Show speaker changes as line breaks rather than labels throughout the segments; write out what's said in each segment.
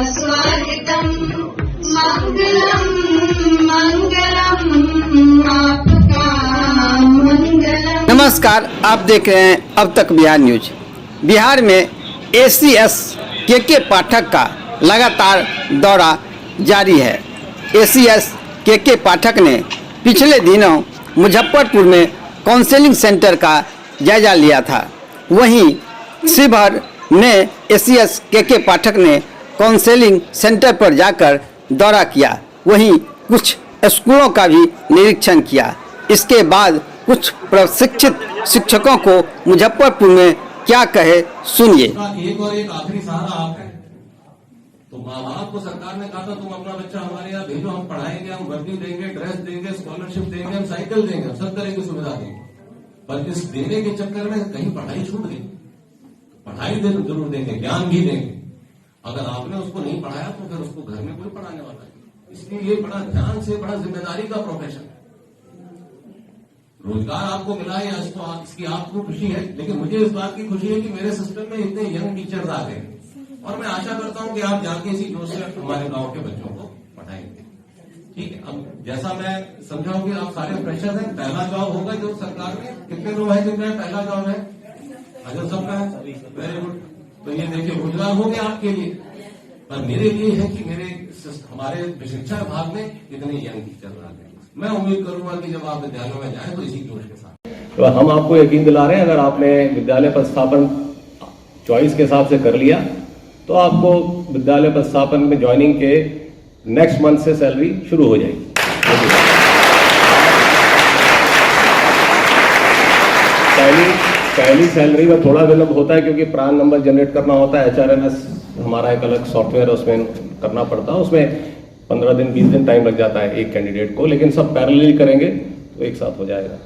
स्वागतम मंगलम मंगलम आपका मंगलम।
नमस्कार, आप देख रहे हैं अब तक बिहार न्यूज। बिहार में ACS के पाठक का लगातार दौरा जारी है। ACS के पाठक ने पिछले दिनों मुजफ्फरपुर में काउंसलिंग सेंटर का जायजा लिया था। वहीं शिवहर ने ACS के पाठक ने काउंसलिंग सेंटर पर जाकर दौरा किया। वहीं कुछ स्कूलों का भी निरीक्षण किया। इसके बाद कुछ प्रशिक्षित शिक्षकों को मुजफ्फरपुर में क्या कहे सुनिए।
एक और एक आखिरी सहारा आप है। तो माँ बाप को सरकार ने कहा था तुम अपना बच्चा हमारे यहाँ भेजो, हम पढ़ाएंगे, हम वर्दी देंगे, ड्रेस देंगे, स्कॉलरशिप देंगे, हम साइकिल देंगे, हम सब तरह की सुविधा देंगे। पर इस देने के चक्कर में कहीं पढ़ाई छूट गई। पढ़ाई जरूर देंगे, ज्ञान भी देंगे। अगर आपने उसको नहीं पढ़ाया तो फिर उसको घर में कोई पढ़ाने वाला नहीं। इसलिए ये बड़ा ध्यान से, बड़ा जिम्मेदारी का प्रोफेशन है। रोजगार आपको मिला है, इसकी आपको खुशी है, लेकिन मुझे इस बात की खुशी है कि मेरे सिस्टम में इतने यंग टीचर्स आ गए और मैं आशा करता हूं कि आप जाके इसी जोश से हमारे गांव के बच्चों को पढ़ाएंगे। ठीक है, अब जैसा मैं समझाऊं कि आप सारे फ्रेशर हैं, पहला जॉब होगा जो सरकार में कितने लोग हैं जिनका पहला जॉब है? अगर सबका है, वेरी गुड। तो ये देखिए रोजगार हो गया आपके लिए। पर मेरे लिए है कि हमारे शिक्षा विभाग में इतने यंग टीचर आ गए। मैं उम्मीद करूंगा कि जब आप विद्यालयों में जाएं तो इसी जोश के साथ।
तो हम आपको यकीन दिला रहे हैं, अगर आपने विद्यालय प्रतिस्थापन चॉइस के हिसाब से कर लिया तो आपको विद्यालय प्रतिस्थापन में ज्वाइनिंग के नेक्स्ट मंथ से सैलरी शुरू हो जाएगी। पहली सैलरी में थोड़ा विलंब होता है क्योंकि प्रान नंबर जनरेट करना होता है। HRMS हमारा एक अलग सॉफ्टवेयर उसमें करना पड़ता है, उसमें 15 दिन 20 दिन टाइम लग जाता है एक कैंडिडेट को, लेकिन सब पैरेलली करेंगे तो एक साथ हो जाएगा।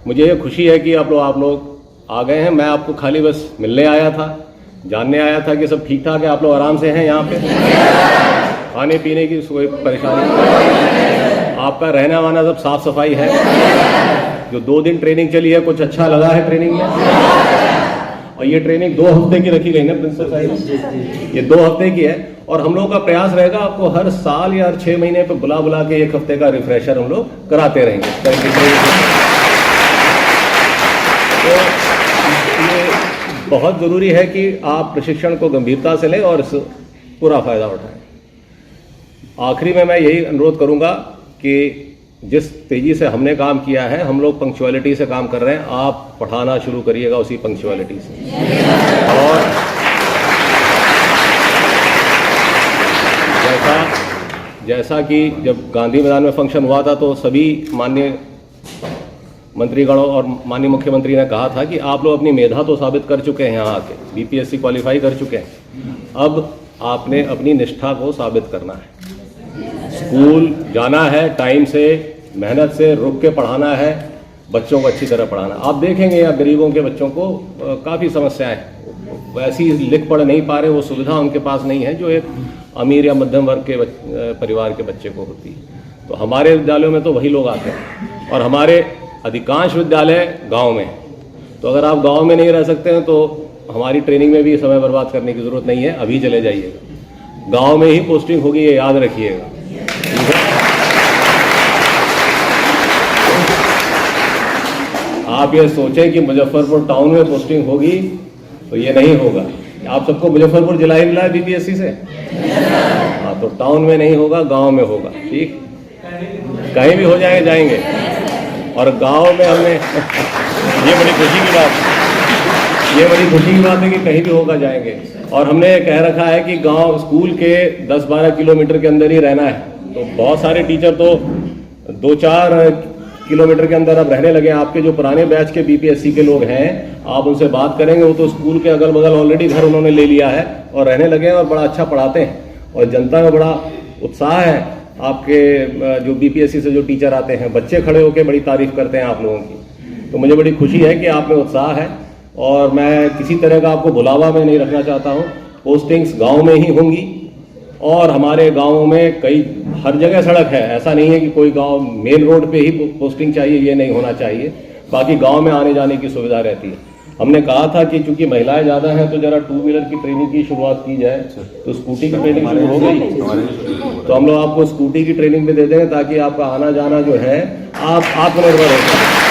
मुझे ये खुशी है कि आप लोग आ गए हैं। मैं आपको खाली बस मिलने आया था, जानने आया था कि सब ठीक ठाक है, आप लोग आराम से हैं यहाँ पे, खाने पीने की कोई परेशानी, आपका रहना वहना सब साफ सफाई है। जो 2 दिन ट्रेनिंग चली है कुछ अच्छा लगा है ट्रेनिंग में? और ये ट्रेनिंग 2 हफ्ते की रखी गई ना प्रिंसिपल साहब, ये 2 हफ्ते की है। और हम लोगों का प्रयास रहेगा आपको हर साल या 6 महीने पे बुला के 1 हफ्ते का रिफ्रेशर हम लोग कराते रहेंगे। तो ये बहुत जरूरी है कि आप प्रशिक्षण को गंभीरता से लें और पूरा फायदा उठाएं। आखिरी में मैं यही अनुरोध करूंगा कि जिस तेजी से हमने काम किया है, हम लोग पंक्चुअलिटी से काम कर रहे हैं, आप पढ़ाना शुरू करिएगा उसी पंक्चुअलिटी से। और जैसा कि जब गांधी मैदान में फंक्शन हुआ था तो सभी माननीय मंत्रीगणों और माननीय मुख्यमंत्री ने कहा था कि आप लोग अपनी मेधा तो साबित कर चुके हैं, यहाँ आके BPSC क्वालिफाई कर चुके हैं, अब आपने अपनी निष्ठा को साबित करना है। स्कूल जाना है, टाइम से मेहनत से रुक के पढ़ाना है, बच्चों को अच्छी तरह पढ़ाना। आप देखेंगे यहाँ गरीबों के बच्चों को काफ़ी समस्याएं, वैसी लिख पढ़ नहीं पा रहे, वो सुविधा उनके पास नहीं है जो एक अमीर या मध्यम वर्ग के परिवार के बच्चे को होती है। तो हमारे विद्यालयों में तो वही लोग आते हैं और हमारे अधिकांश विद्यालय गाँव में। तो अगर आप गाँव में नहीं रह सकते हैं तो हमारी ट्रेनिंग में भी समय बर्बाद करने की जरूरत नहीं है, अभी चले जाइएगा। गाँव में ही पोस्टिंग होगी, ये याद रखिएगा। आप ये सोचें कि मुजफ्फरपुर टाउन में पोस्टिंग होगी तो ये नहीं होगा। आप सबको मुजफ्फरपुर जिला ही मिला है BPSC से, हाँ, तो टाउन में नहीं होगा, गांव में होगा। ठीक, कहीं भी हो जाएंगे। और गांव में हमने ये बड़ी खुशी की बात है कि कहीं भी होगा जाएंगे। और हमने कह रखा है कि गांव स्कूल के 10-12 किलोमीटर के अंदर ही रहना है। तो बहुत सारे टीचर तो 2-4 किलोमीटर के अंदर अब रहने लगे हैं। आपके जो पुराने बैच के BPSC के लोग हैं, आप उनसे बात करेंगे, वो तो स्कूल के अगल बगल ऑलरेडी घर उन्होंने ले लिया है और रहने लगे हैं और बड़ा अच्छा पढ़ाते हैं। और जनता में बड़ा उत्साह है। आपके जो BPSC से जो टीचर आते हैं, बच्चे खड़े होकर बड़ी तारीफ करते हैं आप लोगों की। तो मुझे बड़ी खुशी है कि आप में उत्साह है और मैं किसी तरह का आपको बुलावा में नहीं रखना चाहता हूँ। पोस्टिंग्स गाँव में ही होंगी और हमारे गाँवों में हर जगह सड़क है। ऐसा नहीं है कि कोई गांव मेन रोड पे ही पोस्टिंग चाहिए, ये नहीं होना चाहिए। बाकी गांव में आने जाने की सुविधा रहती है। हमने कहा था कि चूंकि महिलाएं ज़्यादा हैं तो जरा टू व्हीलर की ट्रेनिंग की शुरुआत की जाए, तो स्कूटी की ट्रेनिंग शुरू हो गई, तो हम लोग आपको स्कूटी की ट्रेनिंग भी दे देंगे ताकि आपका आना जाना जो है आप आत्मनिर्भर हो जाए।